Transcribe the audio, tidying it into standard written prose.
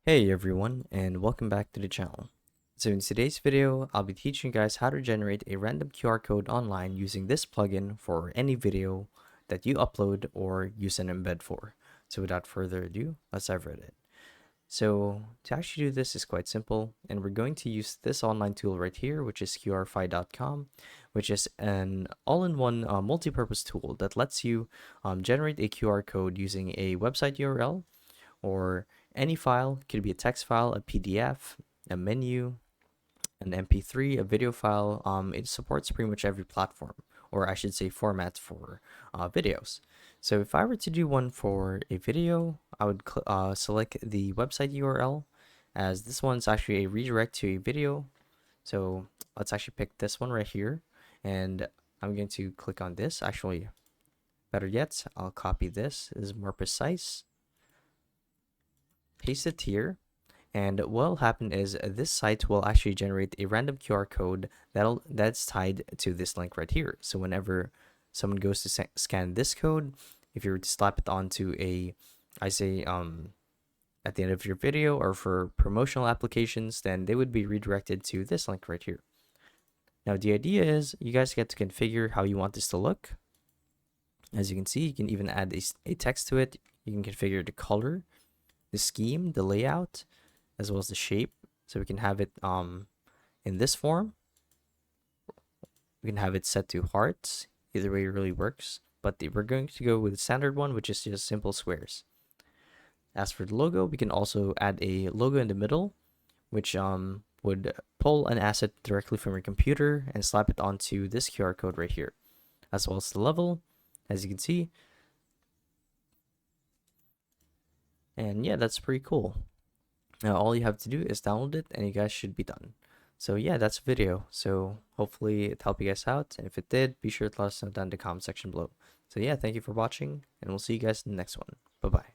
Hey everyone, and welcome back to the channel. So in today's video, I'll be teaching you guys how to generate a random QR code online using this plugin for any video that you upload or use an embed for. So without further ado, let's dive right in. So to actually do this is quite simple, and we're going to use this online tool right here, which is qrfi.com, which is an all-in-one multi-purpose tool that lets you generate a QR code using a website URL or any file. It could be a text file, a PDF, a menu, an MP3, a video file. It supports pretty much every platform, or I should say format for videos. So if I were to do one for a video, I would select the website URL, as this one's actually a redirect to a video. So let's actually pick this one right here, and I'm going to click on this. Actually, better yet, I'll copy this. This is more precise. Paste it here, and what will happen is this site will actually generate a random QR code that's tied to this link right here. So whenever someone goes to scan this code, if you were to slap it onto at the end of your video or for promotional applications, then they would be redirected to this link right here. Now the idea is you guys get to configure how you want this to look. As you can see, you can even add a text to it. You can configure the color, the scheme, the layout, as well as the shape. So we can have it in this form. We can have it set to hearts. Either way really works, but we're going to go with the standard one, which is just simple squares. As for the logo, we can also add a logo in the middle, which would pull an asset directly from your computer and slap it onto this QR code right here, as well as the level, as you can see. And yeah, that's pretty cool. Now all you have to do is download it and you guys should be done. So yeah, that's a video. So hopefully it helped you guys out. And if it did, be sure to let us know down in the comment section below. So yeah, thank you for watching, and we'll see you guys in the next one. Bye bye.